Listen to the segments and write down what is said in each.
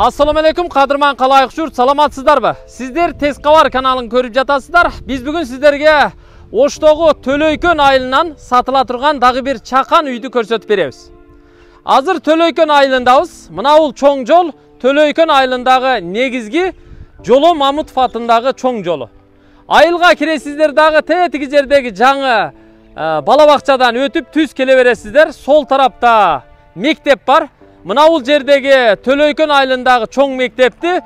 Assalamu alaikum, qadırman qalayıq jurt, salamatсыздарбы? Sizler Tezqavar kanalын көріп жатасыздар. Biz bugün sizlerge Оштогу Төлөйкөн айылынан сатыла турган дагы bir чакан үйдү көрсөтүп беребиз. Азыр Төлөйкөн айылындабыз. Мына бул чоң жол Төлөйкөн айылындагы негизги Жоло Мамытов атындагы чоң жолу. Айылга киресиздер дагы тетиги жердеги жаңы бала бакчадан өтүп түз келе бересиздер. Сол тарапта мектеп бар. Мына бул жердеги Төлөйкөн айылындагы чоң мектепти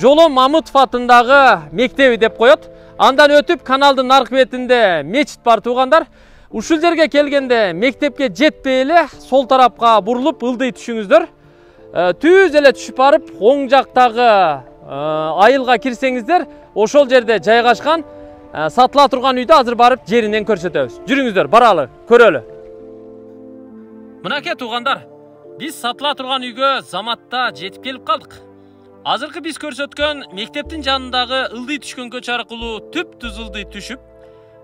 Жоло Мамытов атындагы мектеби деп коет. Андан өтүп каналдын аркы бетинде мечит бар туугандар. Ушул жерге келгенде мектепке жетпей эле сол тарапка бурулуп ылдый түшүңүздөр. Түз эле түшүп барып оң жактагы айылга кирсеңиздер, ошол жерде жайгашкан сатыла турган үйдү азыр барып жеринен көрсөтөбүз. Жүрүңүздөр, баралы, көрөлү. Мынакей туугандар, биз сатыла турган үйгө заматта жетип келип калдык. Азыркы биз көрсөткөн мектептин жанындагы ылдый түшкөн көчө аркылуу түп-түз ылдый түшүп,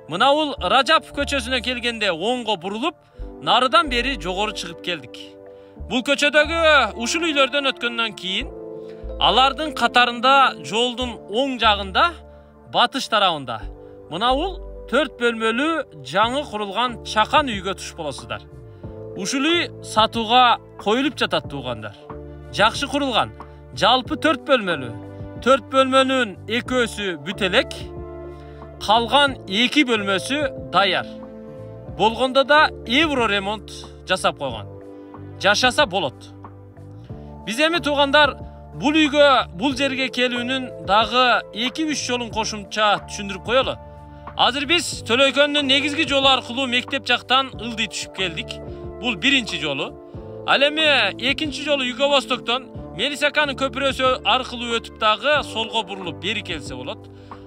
мына бул Ражапов көчөсүнө келгенде оңго бурулуп, нарыдан бери жогору чыгып келдик. Бул көчөдөгү ушул үйлөрдөн өткөндөн кийин, алардын катарында жолдун оң жагында, батыш тарабында, мына бул 4 бөлмөлүү жаңы курулган чакан үйгө туш болосуздар. Ушул үй сатууга коюлуп жатат туугандар. Жакшы курулган. Жалпы 4 бөлмөлүү. 4 бөлмөнүн экөөсү бүтелек, калган 2 бөлмөсү даяр. Болгондо да евро ремонт жасап койгон. Жашаса болот. Биз эми туугандар бул үйгө, бул жерге келүүнүн дагы 2-3 жолун кошумча түшүндүрүп коелу. Азыр биз Төлөйкөндүн негизги жолу аркылуу мектеп жактан ылдый түшүп келдик. Бул биринчи жолу. Ал эми экинчи жолу Юго-Востоктон Мелисаканын көпүрөсү аркылуу өтүп дагы солго бурулуп бери келсе болот.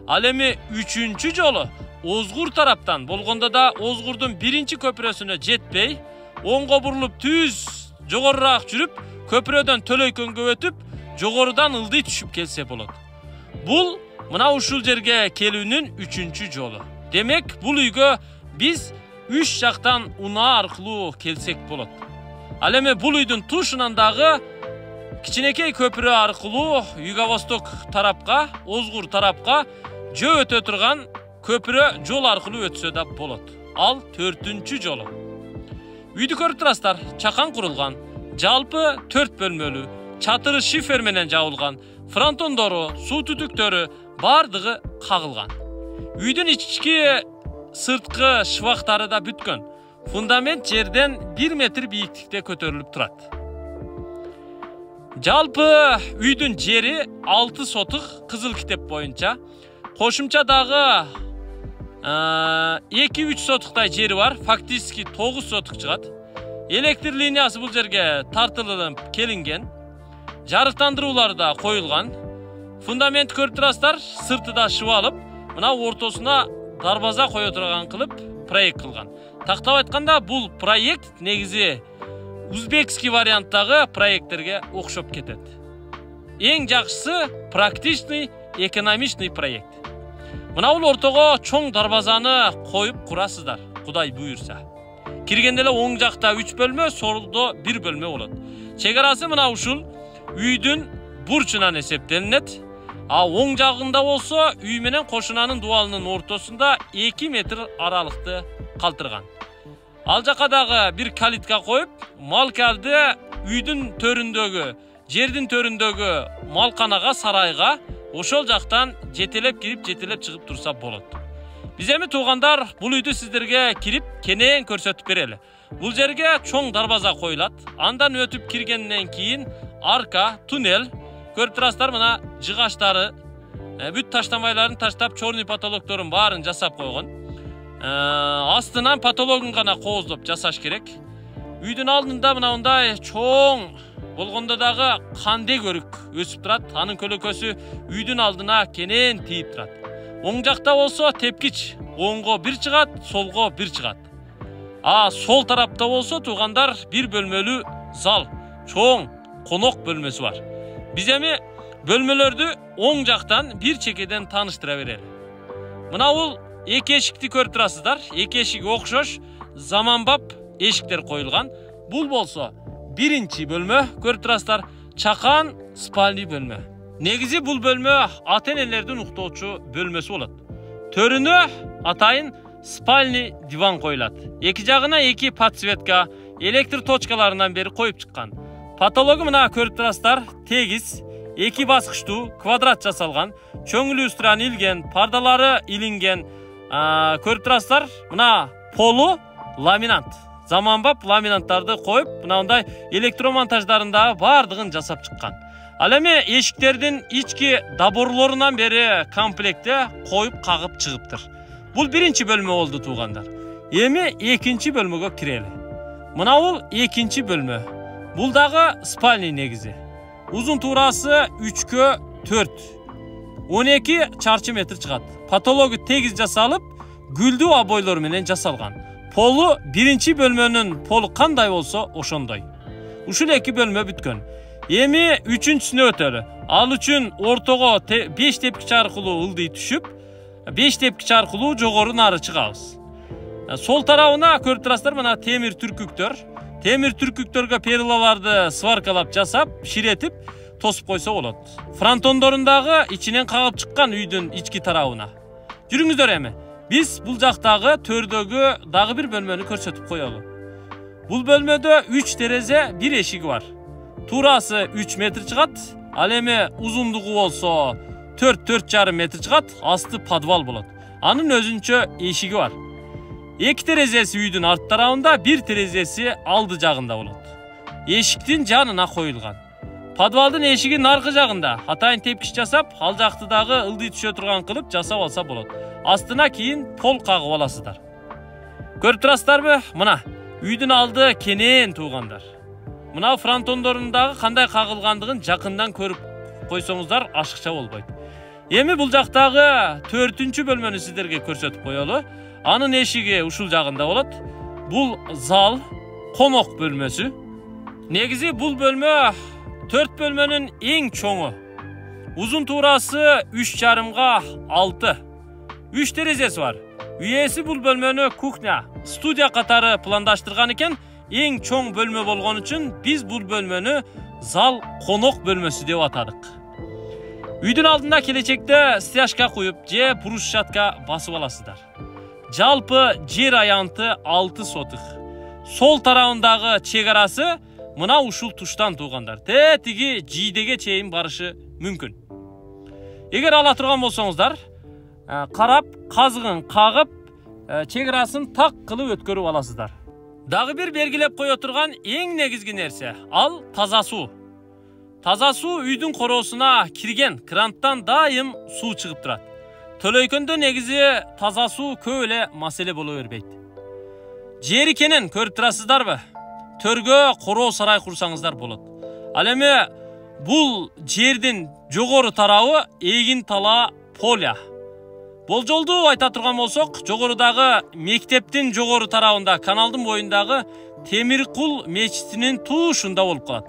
Ал эми үчүнчү жолу Озгур тараптан болгондо да Озгурдун биринчи көпүрөсүнө жетпей, оңго бурулуп түз жогорураак жүрүп, көпүрөдөн Төлөйкөнгө өтүп, жогорудан ылдый түшүп келсе болот. Бул мына ушул жерге келүүнүн үчүнчү жолу. Демек, бул үйгө биз 3 жактан унаа аркылуу келсек болот. Ал эми бул үйдүн тушунан дагы кичинекей көпүрө аркылуу Юго-Восток тарапка, Озгур тарапка жөө өтө турган көпүрө жол аркылуу өтсө да болот. Ал 4-үнчү жолу. Үйдү көрүп турасыздар, чакан курулган, жалпы 4 бөлмөлүү, чатыры шифер менен жабылган, фронтондору, суу түтүктөрү бардыгы кагылган. Үйдүн ички сырткы шыбактары да бүткөн. Фундамент жерден 1 метр бийиктикте көтөрүлүп турат. Жалпы үйдүн жери 6 сотық кызыл китеп боюнча, кошумча дагы 2-3 сотықтай жери бар, фактически 9 сотық чыгат. Электр линиясы бул жерге тартылып келинген, жарыктандыруулар да коюлган. Фундамент көрүп турасыздар, сырты да шыбалып, мына ортосуна дарбаза кое турган кылып проект кылган. Тактап айтканда бул проект негизи узбекский варианттагы проекттерге окшоп кетет. Эң жакшысы практичный, экономичный проект. Мына бул ортого чоң дарбазаны коюп курасыздар, Кудай буйурса. Киргенде эле оң жакта 3 бөлмө, солдо 1 бөлмө болот. Чегарасы мына ушул үйдүн бурчунан эсептелинет. А оң жагында болсо үй менен кошунанын дуалынын ортосунда 2 метр аралыкты калтырган. Ал жака дагы bir калитка коюп, малкалды үйдүн төрүндөгү, жердин төрүндөгү малканага, сарайга ошол жактан жетелеп кирип, жетелеп чыгып турса болот. Биз эми туугандар бул үйдү сиздерге кирип, кенен көрсөтүп берели. Бул жерге чоң дарбаза коюлат. Андан өтүп киргенден кийин арка, туннель, көрүп турасыздар, мына жыгаштары, бүт таштамайларын таштап, чорный потолокторун баарын жасап койгон. Астынан потологун гана кооздоп жасаш керек. Үйдүн алдында мына мындай чоң болгондо дагы кандек өрүк өсүп турат. Анын көлөкөсү үйдүн алдына кенен тийип турат. Оң жакта болсо тепкич, оңго 1 чыгат, солго 1 чыгат. Сол тарапта болсо туугандар 1 бөлмөлүү зал, чоң конок бөлмөсү бар. Биз эми бөлмөлөрдү оң жактан бир чекеден тааныштыра берели. Мына бул эки эшикти көрүп турасыздар. Эки эшиги окшош, заманбап эшиктер коюлган. Бул болсо биринчи бөлмө көрүп турасыздар. чакан спальный бөлмө. Негизи бул бөлмө ата-энелердин уктоочу бөлмөсү болот. Төрүнө атайын спальный диван коюлат. Эки жагына 2 подсветка, электр точкаларынан бери коюп чыккан. Потологу мына көрүп турасыздар, тегиз, 2 баскычтуу, квадрат жасалган, чоң люстраны илген, пардалары илинген. Көрүп турасыздар, мына полу ламинант. Заманбап ламинанттарды коюп, мынандай электромонтаждарында бардыгын жасап чыккан. Ал эми эшиктердин ички доборлорунан бери комплектте коюп кагып чыгыптыр. Бул биринчи бөлмө болду туугандар. Эми экинчи бөлмөгө кирели. Мына бул экинчи бөлмө. Бул дагы спальный негизи. Узун туурасы 3x4. 12 чарчы метр чыгат. Потологу тегиз жасалып, гүлдүү обойлор менен жасалган. Полу биринчи бөлмөнүн полу кандай болсо ошондой. Ушул 2 бөлмө бүткөн. Эми үчүнчүсүнө өтөлү. Ал үчүн ортого 5 тепкич аркылуу ылдый түшүп, 5 тепкич аркылуу жогору нары чыгабыз. Сол тарабына көрүп турасыздар, мына темир түркүктөр. Темир түркүктөргө перилаларды сваркалап жасап, ширетип, тосуп койсо болот. Фронтондорундагы ичинен кагып чыккан үйдүн ички тарабына. Жүрүңүздөр эми. Биз бул жактагы төрдөгү дагы бир бөлмөнү көрсөтүп коелу. Бул бөлмөдө 3 терезе, 1 эшиги бар. Туурасы 3 метр чыгат, ал эми узундугу болсо 4-4,5 метр чыгат, асты подвал болот. Анын өзүнчө эшиги бар. 2 терезеси үйдүн арт тарабында, 1 терезеси алды жагында болот. Эшиктин жанына коюлган. Подвалдын эшигинин аркы жагында атайын тепкич жасап, ал жакты дагы ылдый түшө турган кылып жасап алса болот. Астына кийин пол кагып аласыздар. Көрүп турасыздарбы? Мына үйдүн алды кенен туугандар. Мына фронтондорундагы кандай кагылгандыгын жакындан көрүп койсоңуздар ашыкча болбойт. Эми бул жактагы 4-үнчү бөлмөнү сиздерге көрсөтүп коелу. Анын эшиги ушул жагында болот. Бул зал, конок бөлмөсү. Негизи бул бөлмө 4 бөлмөнүн эң чоңу. Узун туурасы 3,5 6. 3 терезеси бар. Үйеси бул бөлмөнү кухня, студия катары пландаштырган экен. Эң чоң бөлмө болгон үчүн биз бул бөлмөнү зал конок бөлмөсү деп атадык. Үйдүн алдында келечекте стяжка куюп же брусчатка басып аласыздар. Жалпы жер аянты 6 сотых. Сол тарабындагы чегарасы мына ушул туштан туугандар. Тиги жийдеге чейин барышы мүмкүн. Эгер ала турган болсоңуздар, карап, казыгын кагып, чегарасын так кылып өткөрүп аласыздар. Дагы бир белгилеп кое турган эң негизги нерсе — ал таза суу. Таза суу үйдүн короосуна кирген кранттан дайым суу чыгып турат. Төлөйкөндө негизи таза суу көп эле маселе боло бербейт. Жери кенен көрүп турасыздарбы? Төргө короо сарай курсаңыздар болот. Ал эми бул жердин жогору тарабы эгин тала поля. Болжолду айта турган болсок, жогорудагы мектептин жогору тарабында, каналдын боюндагы Темир Кул мечитинин туушунда болуп калат.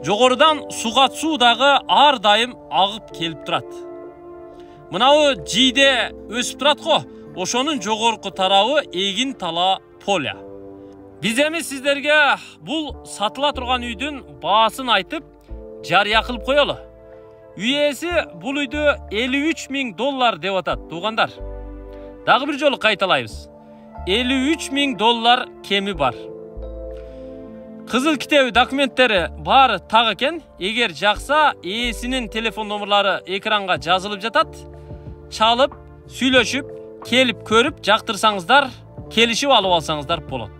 Жогорудан сугат суу дагы ар дайым агып келип турат. Мынау жийде өсүп турат го, ошонун жогорку тарабы эгин тала поля. Биз эми сиздерге бул сатыла турган үйдүн баасын айтып, жарыя кылып коелу. Үй ээси бул үйдү $53,000 деп атат, туугандар. Дагы бир жолу кайталайбыз. $53,000 кеми бар. Кызыл китеби документтери баары так экен. Эгер жакса, ээсинин телефон номерлары экранга жазылып жатат. Чалып, сүйлөшүп, келип көрүп, жактырсаңыздар, келишип алып алсаңыздар болот.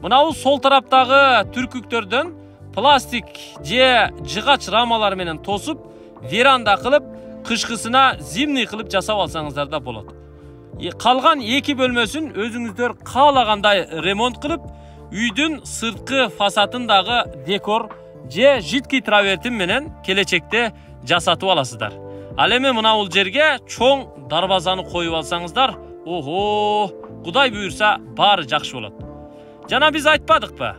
Мынау сол тараптагы түркүктөрдөн пластик же жыгач рамалар менен тосуп, веранда кылып, кышкысына зимний кылып жасап алсаңыздар да болот. Калган 2 бөлмөсүн өзүңүздөр каалагандай ремонт кылып, үйдүн сырткы фасадындагы декор же жидкий травертин менен келечекте жасатып аласыздар. Ал эми мына бул жерге чоң дарбазаны коюп алсаңыздар, ого, Кудай буйрса баары жакшы болот. Жана биз айтпадыкпы?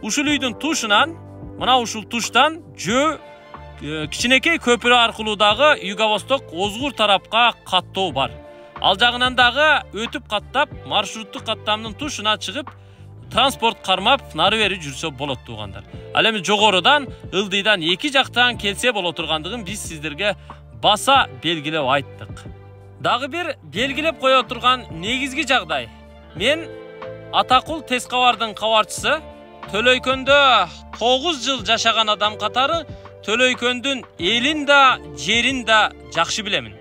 Ушул үйдүн тушунан, мына ушул туштан жөө кичинекей көпүрө аркылуу дагы юго-восток Озгур тарапка каттоо бар. Ал жагынан дагы өтүп каттап, маршруттук каттамдын тушуна чыгып, транспорт кармап нары бери жүрсө болот туугандар. Ал эми жогорудан ылдыйдан эки жактан келсе боло тургандыгын биз сиздерге баса белгилеп айттык. Дагы бир белгилеп кое турган негизги жагдай. Мен Атакул тез кабардын кабарчысы, Төлөйкөндө 9 жыл жашаган адам катары Төлөйкөндүн элин да, жерин да жакшы билемин.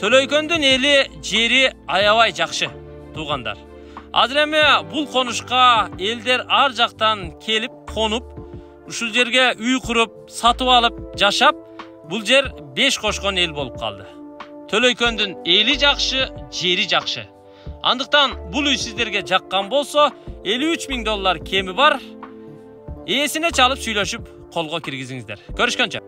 Төлөйкөндүн эли, жери аябай жакшы туугандар. Азыр эми бул конушка элдер ар жактан келип, конуп, ушул жерге үй куруп, сатып алып, жашап, бул жер 5 кошкон эл болуп калды. Төлөйкөндүн эли жакшы, жери жакшы. Андыктан бул үй сиздерге жаккан болсо, $53.000 кеми бар. Ээсине чалып сүйлөшүп колго киргизиңиздер. Көрүшкөнчө.